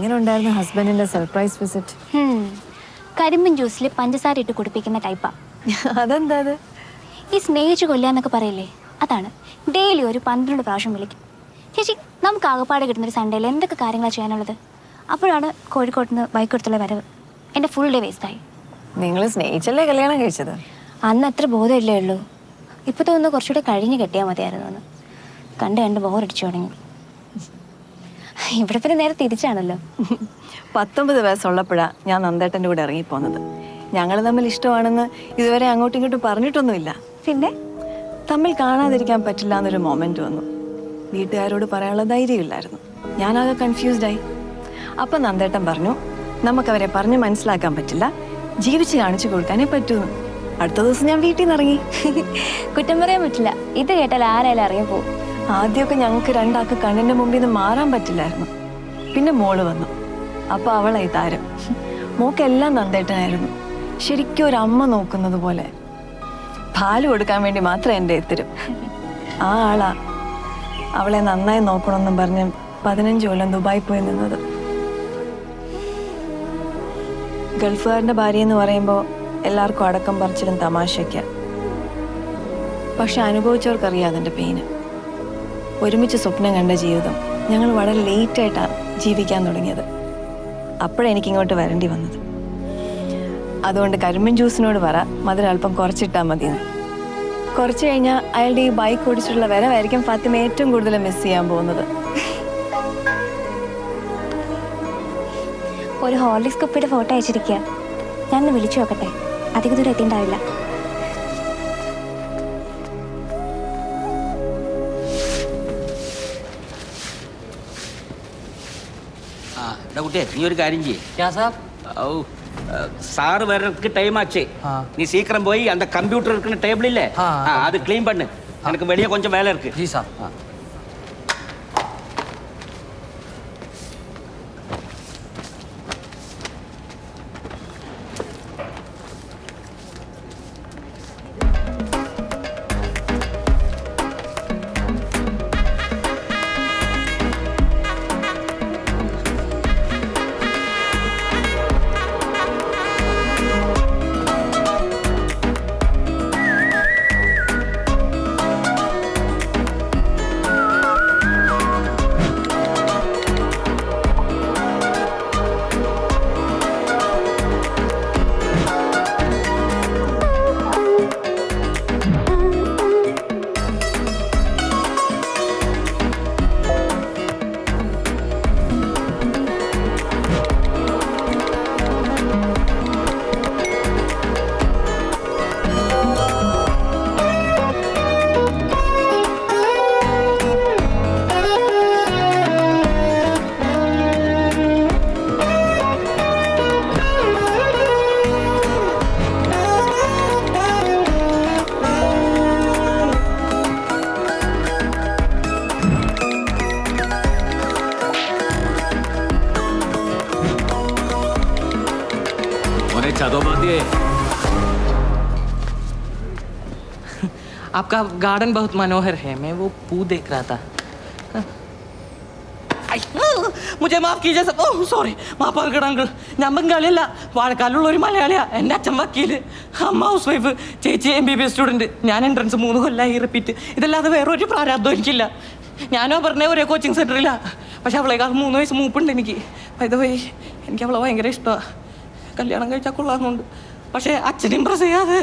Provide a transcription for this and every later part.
എങ്ങനെ ഉണ്ടായിരുന്നു ഹസ്ബൻഡിന്റെ സർപ്രൈസ് വിസിറ്റ്? കരിമ്പിൻ ജ്യൂസിൽ പഞ്ചസാര ഇട്ട് കുടിപ്പിക്കുന്ന ടൈപ്പാ. അതെന്താ അത്? ഈ സ്നേഹിച്ച് കൊല്ലാന്നൊക്കെ പറയില്ലേ, അതാണ്. ഡെയിലി ഒരു 12 പ്രാവശ്യം വിളിക്കും. ചേച്ചി, നമുക്ക് ആകപ്പാടെ കിട്ടുന്നൊരു സൺഡേയിൽ എന്തൊക്കെ കാര്യങ്ങളാണ് ചെയ്യാനുള്ളത്? അപ്പോഴാണ് കോഴിക്കോട്ട് നിന്ന് ബൈക്കെടുത്തുള്ള വരവ്. എൻ്റെ ഫുൾ ഡേ വേസ്റ്റായി. നിങ്ങൾ സ്നേഹിച്ചല്ലേ കല്യാണം കഴിച്ചത്? അന്ന് അത്ര ബോധമില്ലേ ഉള്ളൂ. ഇപ്പോൾ തോന്നുന്നു കുറച്ചുകൂടെ കഴിഞ്ഞ് കെട്ടിയാൽ മതിയായിരുന്നു എന്ന്. കണ്ട് ബോറടിച്ചു തുടങ്ങി. ഇവിടെ പിന്നെ നേരെ തിരിച്ചാണല്ലോ. 19 വയസ്സുള്ളപ്പോഴാണ് ഞാൻ നന്ദേട്ടൻ്റെ കൂടെ ഇറങ്ങിപ്പോന്നത്. ഞങ്ങൾ തമ്മിൽ ഇഷ്ടമാണെന്ന് ഇതുവരെ അങ്ങോട്ടും ഇങ്ങോട്ടും പറഞ്ഞിട്ടൊന്നുമില്ല. പിന്നെ തമ്മിൽ കാണാതിരിക്കാൻ പറ്റില്ല എന്നൊരു മൊമെന്റ് വന്നു. വീട്ടുകാരോട് പറയാനുള്ള ധൈര്യമില്ലായിരുന്നു. ഞാനാകെ കൺഫ്യൂസ്ഡായി. അപ്പം നന്ദേട്ടൻ പറഞ്ഞു, നമുക്കവരെ പറഞ്ഞ് മനസ്സിലാക്കാൻ പറ്റില്ല, ജീവിച്ച് കാണിച്ചു കൊടുക്കാനേ പറ്റൂന്ന്. അടുത്ത ദിവസം ഞാൻ വീട്ടിൽ നിന്ന് ഇറങ്ങി. കുറ്റം പറയാൻ പറ്റില്ല. ഇത് കേട്ടാൽ ആരായാലും ഇറങ്ങിപ്പോവും. ആദ്യമൊക്കെ ഞങ്ങൾക്ക് രണ്ടാൾക്ക് കണ്ണിന്റെ മുമ്പിൽ നിന്ന് മാറാൻ പറ്റില്ലായിരുന്നു. പിന്നെ മോള് വന്നു. അപ്പൊ അവളായി താരം. മോക്കെല്ലാം നന്ദേട്ടനായിരുന്നു. ശരിക്കും ഒരു അമ്മ നോക്കുന്നത് പോലെ. പാല് കൊടുക്കാൻ വേണ്ടി മാത്രം എൻ്റെ എത്തിരും. ആ ആളാ അവളെ നന്നായി നോക്കണമെന്നും പറഞ്ഞ് 15 കൊല്ലം ദുബായി പോയി നിന്നത്. ഗൾഫുകാരൻ്റെ ഭാര്യ എന്ന് പറയുമ്പോൾ എല്ലാവർക്കും അടക്കം പറിച്ചിലും തമാശയ്ക്ക. പക്ഷെ അനുഭവിച്ചവർക്കറിയാം അതിൻ്റെ പെയിന്. ഒരുമിച്ച് സ്വപ്നം കണ്ട ജീവിതം ഞങ്ങൾ വളരെ ലേറ്റായിട്ടാണ് ജീവിക്കാൻ തുടങ്ങിയത്. അപ്പോഴെനിക്കിങ്ങോട്ട് വരേണ്ടി വന്നത്. അതുകൊണ്ട് കരിമ്പിൻ ജ്യൂസിനോട് പറ മധുരം അല്പം കുറച്ചിട്ടാൽ മതിയെന്ന്. കുറച്ച് കഴിഞ്ഞാൽ അയാളുടെ ഈ ബൈക്ക് ഓടിച്ചിട്ടുള്ള വരവായിരിക്കും ഫാത്തിമ ഏറ്റവും കൂടുതൽ മിസ് ചെയ്യാൻ പോകുന്നത്. ഒരു ഹോർലിക്സ് കുപ്പിയുടെ ഫോട്ടോ അയച്ചിരിക്കുക. ഞാനൊന്ന് വിളിച്ചു നോക്കട്ടെ. അധികം ദൂരം എത്തിണ്ടാവില്ല. കുട്ടിയെ, നീ ഒരു കാര്യം ചെയ്യേ. സാറ് വരക്ക് ടൈം ആച്ചേ. നീ സീக்கிரம் പോയി அந்த கம்ப்யூட்டர் இருக்கிற டேபிள் இல்ல, அது க்ளீன் பண்ணு. எனக்கு வெளியே கொஞ்சம் வேலை இருக்கு. G sir. आपका गार्डन बहुत मनोहर है. मैं वो पू देख रहा था. मुझे माफ कीजिए सब. ओह सॉरी, माफ कर अंकल. ഞാൻ ബംഗാളിയല്ല, വാഴക്കാലുള്ള ഒരു മലയാളിയാ. എൻ്റെ അച്ഛൻ വക്കീല്, അമ്മ ഹൗസ് വൈഫ്, ചേച്ചി MBBS സ്റ്റുഡൻറ്റ്. ഞാൻ എൻട്രൻസ് 3 കൊല്ലമായി റിപ്പീറ്റ്. ഇതല്ലാതെ വേറൊരു പ്രാരാബ്ദം എനിക്കില്ല. ഞാനോ പറഞ്ഞ ഒരേ കോച്ചിങ് സെൻറ്ററില്ല. പക്ഷെ അവളേക്കാൾ 3 വയസ്സ് മൂപ്പുണ്ട് എനിക്ക്. വൈ എനിക്ക് അവളെ ഭയങ്കര ഇഷ്ടമാണ്. കല്യാണം കഴിച്ചാൽ കൊള്ളാമെന്നുണ്ട്. പക്ഷേ അച്ഛൻ ഇമ്പ്രസ് ചെയ്യാതെ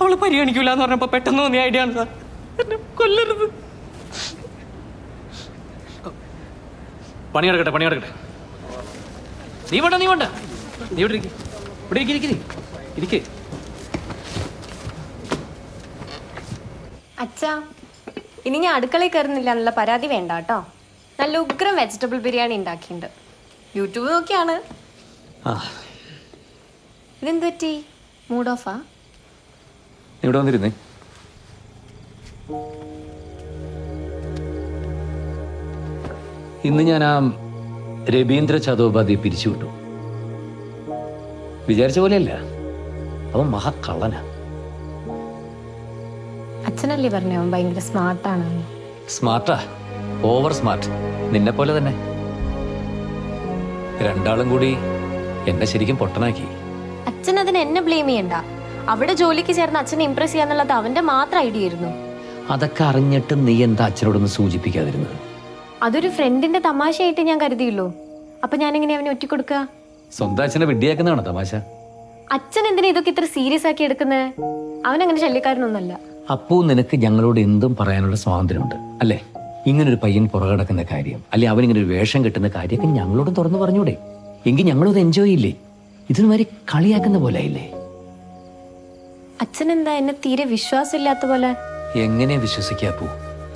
അവള് പരിഗണിക്കൂല എന്ന് പറഞ്ഞപ്പോൾ പെട്ടെന്ന് തോന്നിയ ഐഡിയ ആണ് സാർ. എന്നെ കൊല്ലരുത്. പണി നടക്കട്ടെ. നീ വേണ്ട ഇവിടെ ഇരിക്ക്. അച്ഛാ, ഇനി ഞാൻ അടുക്കളയിൽ കയറുന്നില്ല എന്നുള്ള പരാതി വേണ്ട കേട്ടോ. നല്ല ഉഗ്രം വെജിറ്റബിൾ ബിരിയാണി ഉണ്ടാക്കിയിട്ടുണ്ട്. യൂട്യൂബ് നോക്കിയാണ്. ഇതെന്ത് പറ്റി? മൂഡ് ഓഫാ? ഇവിടെ വന്നിരുന്നേ. ഇന്ന് ഞാൻ ആ രവീന്ദ്ര ചതോപാധ്യായ പിരിച്ചുവിട്ടു. വിചാരിച്ച പോലെയല്ല, അവൻ മഹാകള്ളനാ. അച്ഛനല്ലേ പറഞ്ഞു അവൻ ഭയങ്കര സ്മാർട്ടാണ്. സ്മാർട്ടാ? Over smart. നിന്നെ പോലെ തന്നെ. രണ്ടാളും കൂടി എന്നെ ശരിക്കും പൊട്ടനാക്കി. അച്ഛൻ അതിന് എന്നെ ബ്ലെയിം ചെയ്യണ്ട. അവിടെ ജോലിക്ക് ചേർന്ന് അച്ഛനെ ഇംപ്രസ് ചെയ്യാന്നുള്ളത് അവന്റെ മാത്രം ഐഡിയ ആയിരുന്നു. അതൊക്കെ അറിഞ്ഞിട്ട് നീ എന്താ അച്ഛനോടൊന്ന് സൂചിപ്പിക്കാതിരുന്നത്? അതൊരു ഫ്രണ്ടിന്റെ തമാശയായിട്ട് ഞാൻ കരുതിയുള്ളൂ. അപ്പൊ ഞാൻ എങ്ങനെ അവനെ ഒറ്റിക്കൊടുക്കുക? സ്വന്തം അച്ഛനെ വിഡ്ഢിയാക്കുന്നതാണോ തമാശ? അച്ഛൻ എന്തിനാ ഇതൊക്കെ ഇത്ര സീരിയസ് ആക്കി എടുക്കുന്നത്? അവനങ്ങനെ ശല്യക്കാരനൊന്നല്ല. അപ്പോ നിനക്ക് ഞങ്ങളോട് എന്തും പറയാനുള്ള സ്വാതന്ത്ര്യമുണ്ട് അല്ലേ? ഇങ്ങനൊരു പയ്യൻ പുറകടക്കുന്ന കാര്യം, അല്ലെ അവനിങ്ങനെ ഒരു വേഷം കെട്ടുന്ന കാര്യമൊക്കെ ഞങ്ങളോടും തുറന്നു പറഞ്ഞൂടെ? എങ്കിൽ ഞങ്ങളത് എൻജോയ് ചെയ്യില്ലേ? ഇതിന് മാതിരി കളിയാക്കുന്ന പോലെ ആയില്ലേ? അച്ഛൻ എന്താ എന്നെ തീരെ വിശ്വാസമില്ലാത്ത പോലെ? എങ്ങനെ വിശ്വസിക്കാപ്പൂ?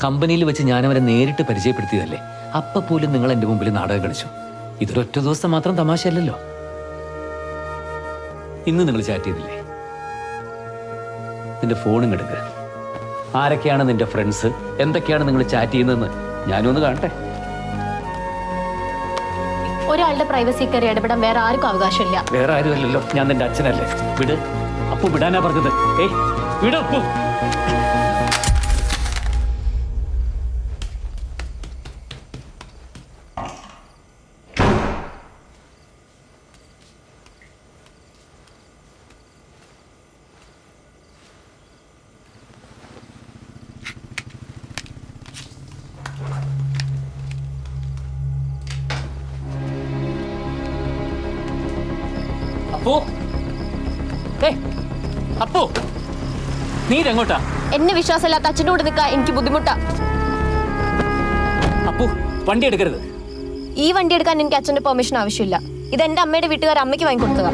കമ്പനിയിൽ വെച്ച് ഞാൻ അവരെ നേരിട്ട് പരിചയപ്പെടുത്തിയതല്ലേ. അപ്പൊ പോലും നിങ്ങൾ എന്റെ മുമ്പിൽ നാടകം കളിച്ചു. ഇതൊരൊറ്റ ദിവസം മാത്രം തമാശയല്ലല്ലോ. ഇന്ന് നിങ്ങൾ ചാറ്റ് ചെയ്തില്ലേ? നിന്റെ ഫോണും എടുക്കുക. ആരൊക്കെയാണ് നിന്റെ ഫ്രണ്ട്സ്, എന്തൊക്കെയാണ് നിങ്ങൾ ചാറ്റ് ചെയ്യുന്നതെന്ന് ഞാനും ഒന്ന് കാണട്ടെ. ഒരാളുടെ പ്രൈവസി കയറി ഇടപെടാൻ വേറെ ആർക്കും അവകാശമില്ല. വേറെ ആരുമല്ലല്ലോ, ഞാൻ നിന്റെ അച്ഛനല്ലേ. വിട്. അപ്പു വിടാനാ പറഞ്ഞത്. ഏയ് വിട് അപ്പു. അപ്പു, അപ്പു, നീ ഇതെങ്ങോട്ടാ? എന്നെ വിശ്വാസമില്ലാത്ത അച്ഛൻ്റെ കൂടെ നിൽക്കാൻ എനിക്ക് ബുദ്ധിമുട്ടാ. അപ്പു, വണ്ടി എടുക്കരുത്. ഈ വണ്ടി എടുക്കാൻ എനിക്ക് അച്ഛൻ്റെ പെർമിഷൻ ആവശ്യമില്ല. ഇത് എന്റെ അമ്മയുടെ വീട്ടുകാർ അമ്മയ്ക്ക് വാങ്ങിക്കൊടുത്തതാ.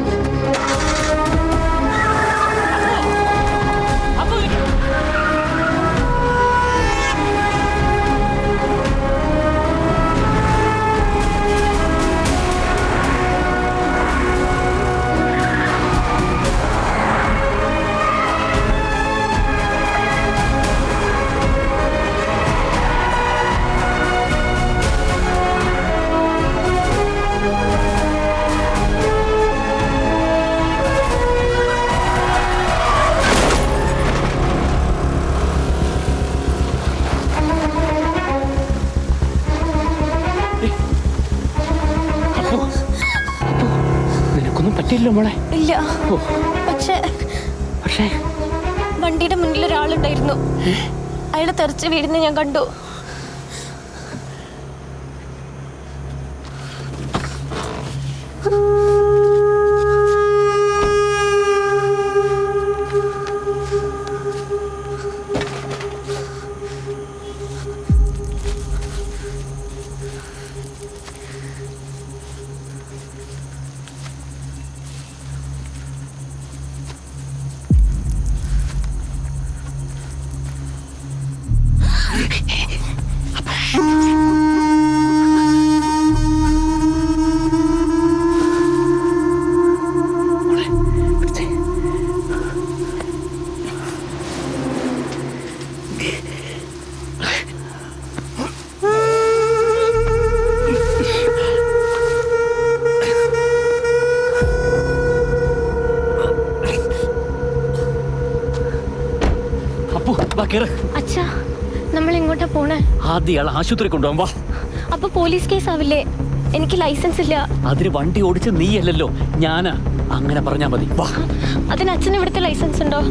നിനക്കൊന്നും പറ്റില്ല മോളെ. ഇല്ല, പക്ഷേ വണ്ടിയുടെ മുന്നിൽ ഒരാളുണ്ടായിരുന്നു. അയാളെ തെറിച്ച് വീഴുന്ന ഞാൻ കണ്ടു. അച്ഛാ, നമ്മൾ എങ്ങോട്ടാ പോണേ? ആദ്യം ആശുപത്രി കൊണ്ടുപോകാൻ വാ. അപ്പൊ പോലീസ് കേസ് ആവില്ലേ? എനിക്ക് ലൈസൻസ് ഇല്ല. അതിന് വണ്ടി ഓടിച്ച് നീയല്ലല്ലോ, ഞാനാ. അങ്ങനെ പറഞ്ഞാ മതി. വാ. അതിന് അച്ഛന് ഇവിടുത്തെ ലൈസൻസ് ഉണ്ടോ?